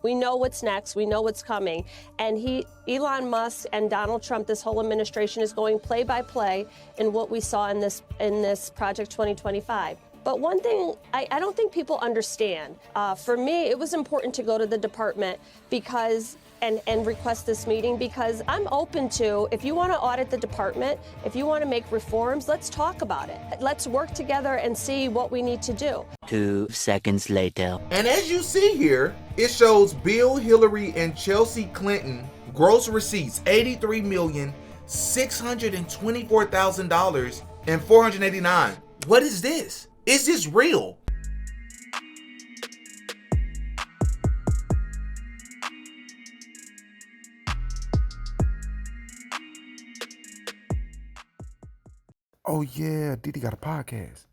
We know what's next. We know what's coming. And Elon Musk and Donald Trump, this whole administration is going play by play in what we saw in this Project 2025. But one thing I don't think people understand, for me, it was important to go to the department because and request this meeting because I'm open to, if you want to audit the department, if you want to make reforms, let's talk about it. Let's work together and see what we need to do. 2 seconds later. And as you see here, it shows Bill, Hillary, and Chelsea Clinton gross receipts, $83,624,000 and $489. What is this? Is this real? Oh yeah, Didi got a podcast.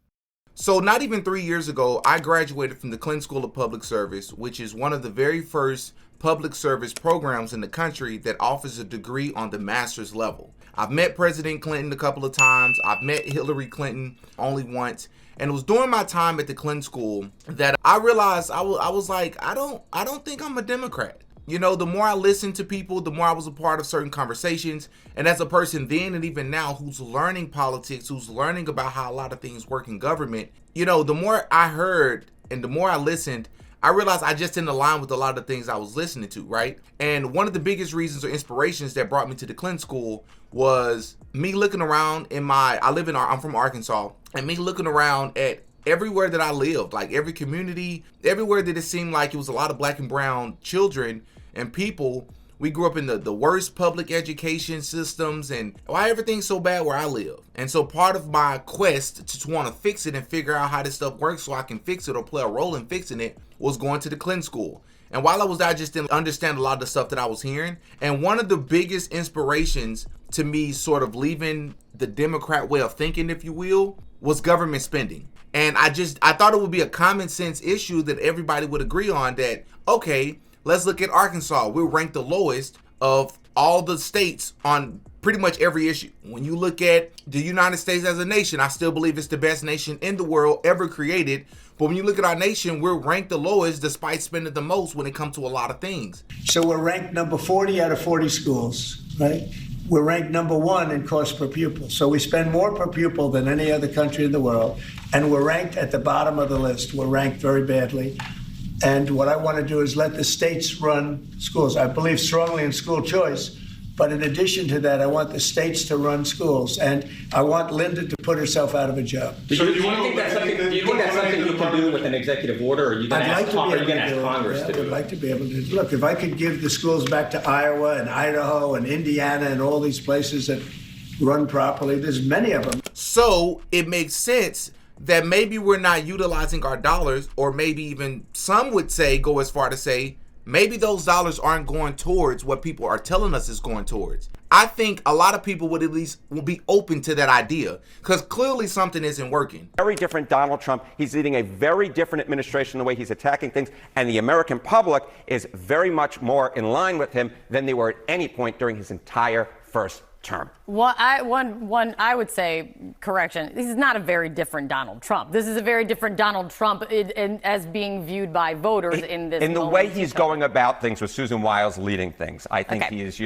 So not even 3 years ago, I graduated from the Clinton School of Public Service, which is one of the very first public service programs in the country that offers a degree on the master's level. I've met President Clinton a couple of times. I've met Hillary Clinton only once. And it was during my time at the Clinton School that I realized I was like, I don't think I'm a Democrat. You know, the more I listened to people, the more I was a part of certain conversations. And as a person then and even now who's learning politics, who's learning about how a lot of things work in government, you know, the more I heard and the more I listened, I realized I just didn't align with a lot of the things I was listening to, right? And one of the biggest reasons or inspirations that brought me to the Clinton School was me looking around I'm from Arkansas, and me looking around at everywhere that I lived, like every community, everywhere that it seemed like it was a lot of black and brown children and people. We grew up in the worst public education systems, and why everything's so bad where I live. And so part of my quest to want to fix it and figure out how this stuff works so I can fix it or play a role in fixing it was going to the Clinton School. And while I was there, I just didn't understand a lot of the stuff that I was hearing. And one of the biggest inspirations to me sort of leaving the Democrat way of thinking, if you will, was government spending. And I thought it would be a common sense issue that everybody would agree on that, okay, let's look at Arkansas. We're ranked the lowest of all the states on pretty much every issue. When you look at the United States as a nation, I still believe it's the best nation in the world ever created. But when you look at our nation, we're ranked the lowest despite spending the most when it comes to a lot of things. So we're ranked number 40 out of 40 schools, right? We're ranked number 1 in cost per pupil. So we spend more per pupil than any other country in the world. And we're ranked at the bottom of the list. We're ranked very badly. And what I want to do is let the states run schools. I believe strongly in school choice, but in addition to that, I want the states to run schools, and I want Linda to put herself out of a job. Do you think that's something you can do with an executive order, or are you going to ask Congress to do it? I'd like to be able to. Look, if I could give the schools back to Iowa and Idaho and Indiana and all these places that run properly, there's many of them. So it makes sense that maybe we're not utilizing our dollars, or maybe even some would say, go as far to say, maybe those dollars aren't going towards what people are telling us is going towards. I think a lot of people would at least be open to that idea, because clearly something isn't working. Very different Donald Trump. He's leading a very different administration, the way he's attacking things, and the American public is very much more in line with him than they were at any point during his entire first term. Well, I would say, correction, this is not a very different Donald Trump. This is a very different Donald Trump as being viewed by voters in this. In the way he's going about things with Susan Wiles leading things, I think he is,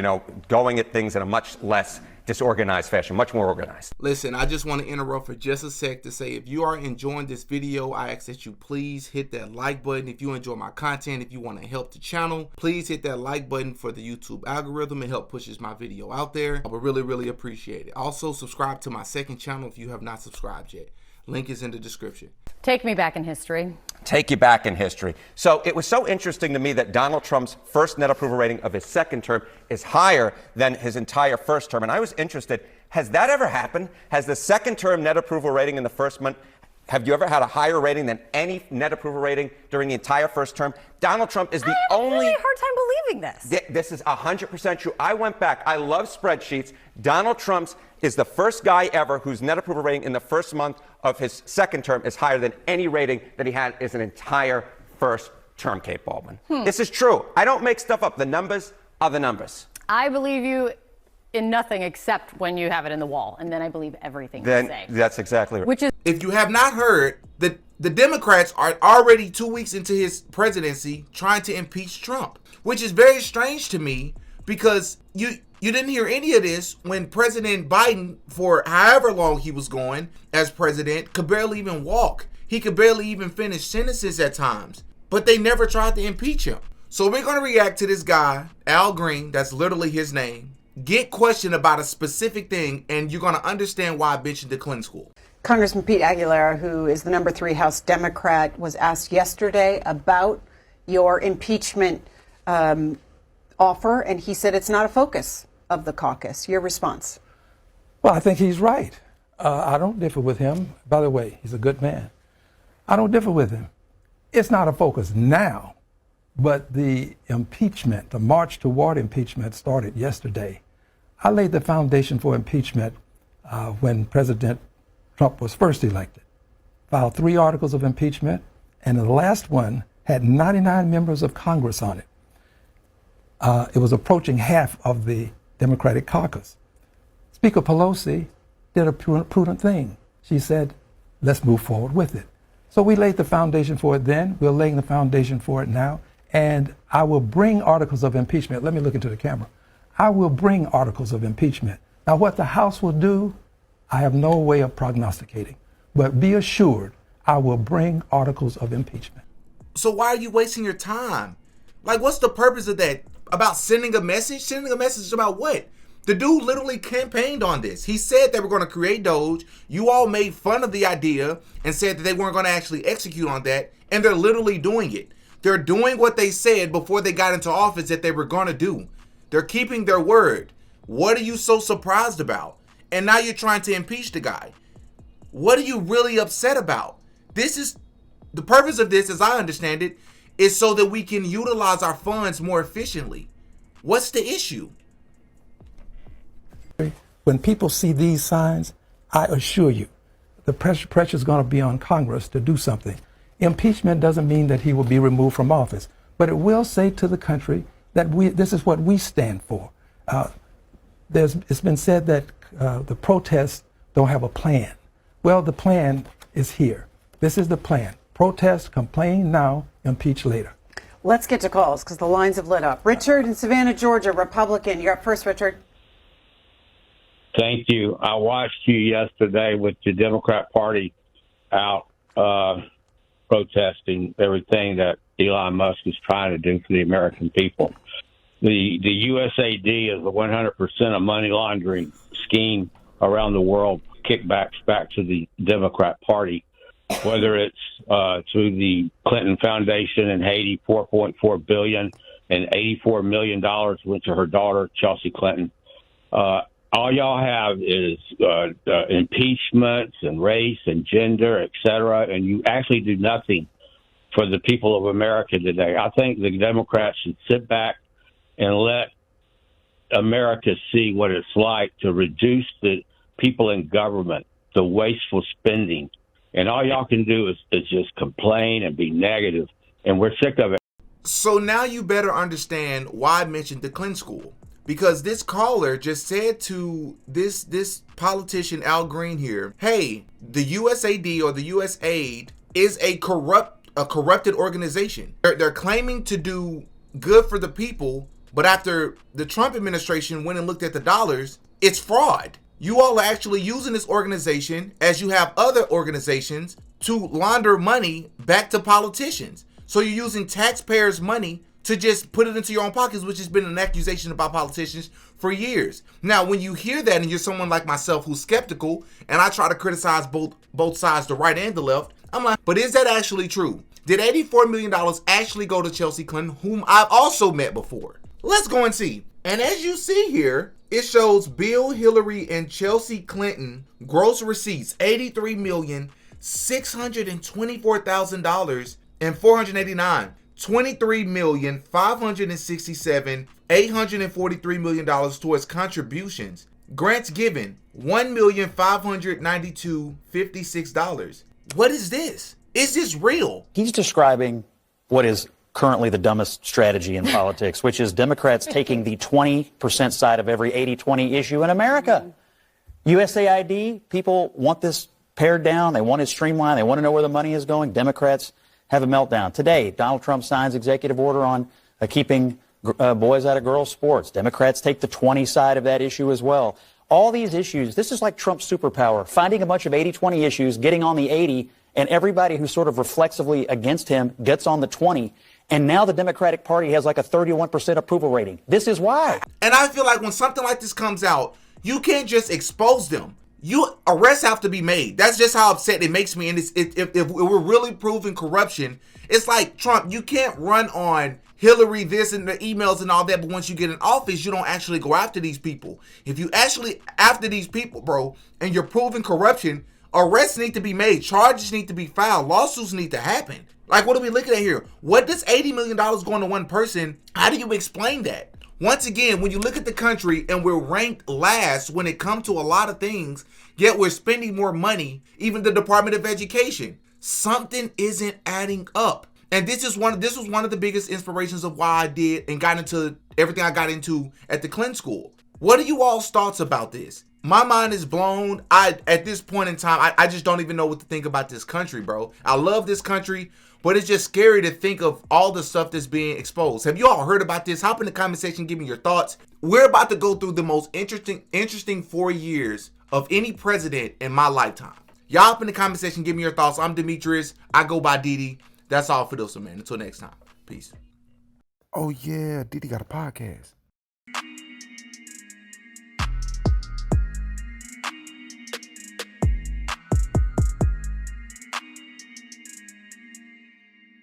going at things in a much less disorganized fashion, much more organized. Listen, I just want to interrupt for just a sec to say, if you are enjoying this video, I ask that you please hit that like button. If you enjoy my content, if you want to help the channel, please hit that like button for the YouTube algorithm. It helps pushes my video out there. I would really, really appreciate it. Also, subscribe to my second channel if you have not subscribed yet. Link is in the description. Take me back in history. Take you back in history. So it was so interesting to me that Donald Trump's first net approval rating of his second term is higher than his entire first term. And I was interested, has that ever happened? Has the second term net approval rating in the first month, have you ever had a higher rating than any net approval rating during the entire first term? Donald Trump is the only... I have a really hard time believing this. This is 100% true. I went back. I love spreadsheets. Donald Trump's is the first guy ever whose net approval rating in the first month of his second term is higher than any rating that he had as an entire first term, Kate Baldwin. This is true. I don't make stuff up. The numbers are the numbers. I believe you in nothing except when you have it in the wall, and then I believe everything you say. That's exactly right. Which is if you have not heard, the Democrats are already 2 weeks into his presidency trying to impeach Trump, which is very strange to me because you didn't hear any of this when President Biden, for however long he was going as president, could barely even walk. He could barely even finish sentences at times, but they never tried to impeach him. So we're going to react to this guy, Al Green, that's literally his name, get questioned about a specific thing, and you're going to understand why I mentioned the Clinton School. Congressman Pete Aguilera, who is the number 3 House Democrat, was asked yesterday about your impeachment offer, and he said it's not a focus of the caucus. Your response? Well, I think he's right. I don't differ with him. By the way, he's a good man. I don't differ with him. It's not a focus now, but the impeachment, the march toward impeachment started yesterday. I laid the foundation for impeachment when President Trump was first elected. Filed 3 articles of impeachment, and the last one had 99 members of Congress on it. It was approaching half of the Democratic caucus. Speaker Pelosi did a prudent thing. She said, let's move forward with it. So we laid the foundation for it then. We're laying the foundation for it now. And I will bring articles of impeachment. Let me look into the camera. I will bring articles of impeachment. Now, what the House will do, I have no way of prognosticating. But be assured, I will bring articles of impeachment. So why are you wasting your time? Like, what's the purpose of that? About sending a message? Sending a message about what? The dude literally campaigned on this. He said they were going to create Doge. You all made fun of the idea and said that they weren't going to actually execute on that. And they're literally doing it. They're doing what they said before they got into office that they were going to do. They're keeping their word. What are you so surprised about? And now you're trying to impeach the guy. What are you really upset about? This is the purpose of this, as I understand it, is so that we can utilize our funds more efficiently. What's the issue? When people see these signs, I assure you, the pressure is going to be on Congress to do something. Impeachment doesn't mean that he will be removed from office, but it will say to the country that this is what we stand for. It's been said that the protests don't have a plan. Well, the plan is here. This is the plan. Protest, complain now, impeach later. Let's get to calls because the lines have lit up. Richard in Savannah, Georgia, Republican. You're up first, Richard. Thank you. I watched you yesterday with the Democrat Party out protesting everything that Elon Musk is trying to do for the American people. The USAID is a 100% of money laundering scheme around the world, kickbacks back to the Democrat Party, whether it's through the Clinton Foundation in Haiti, $4.4 billion, and $84 million went to her daughter, Chelsea Clinton. All y'all have is impeachments and race and gender, et cetera, and you actually do nothing for the people of America today. I think the Democrats should sit back and let America see what it's like to reduce the people in government, the wasteful spending. And all y'all can do is just complain and be negative, and we're sick of it. So now you better understand why I mentioned the Clinton School. Because this caller just said to this politician, Al Green here, hey, the USAID or the USAID is a corrupted organization. They're claiming to do good for the people, but after the Trump administration went and looked at the dollars, it's fraud. You all are actually using this organization, as you have other organizations, to launder money back to politicians. So you're using taxpayers' money to just put it into your own pockets, which has been an accusation about politicians for years. Now, when you hear that and you're someone like myself who's skeptical, and I try to criticize both sides, the right and the left, I'm like, but is that actually true? Did $84 million actually go to Chelsea Clinton, whom I've also met before? Let's go and see. And as you see here, it shows Bill, Hillary, and Chelsea Clinton gross receipts, $83,624,000 and $489. $23,567,843 million towards contributions. Grants given, $1,592,056. What is this? Is this real? He's describing what is currently the dumbest strategy in politics, which is Democrats taking the 20% side of every 80-20 issue in America. USAID, people want this pared down. They want it streamlined. They want to know where the money is going. Democrats have a meltdown. Today, Donald Trump signs executive order on keeping boys out of girls' sports. Democrats take the 20 side of that issue as well. All these issues, this is like Trump's superpower, finding a bunch of 80-20 issues, getting on the 80, and everybody who's sort of reflexively against him gets on the 20. And now the Democratic Party has like a 31% approval rating. This is why. And I feel like when something like this comes out, you can't just expose them. Arrests have to be made. That's just how upset it makes me. And if we're really proving corruption, it's like, Trump, you can't run on Hillary this and the emails and all that, but once you get in office, you don't actually go after these people. If you actually after these people, bro, and you're proving corruption, arrests need to be made, charges need to be filed, lawsuits need to happen. Like, what are we looking at here? What does $80 million going to one person? How do you explain that? Once again, when you look at the country and we're ranked last when it comes to a lot of things, yet we're spending more money, even the Department of Education, something isn't adding up. And this was one of the biggest inspirations of why I did and got into everything I got into at the Clinton School. What are you all's thoughts about this? My mind is blown. At this point in time, I just don't even know what to think about this country, bro. I love this country, but it's just scary to think of all the stuff that's being exposed. Have you all heard about this? Hop in the comment section, give me your thoughts. We're about to go through the most interesting 4 years of any president in my lifetime. Y'all hop in the comment section, give me your thoughts. I'm Demetrius. I go by DD. That's all for this one, man. Until next time. Peace. Oh, yeah. DD got a podcast.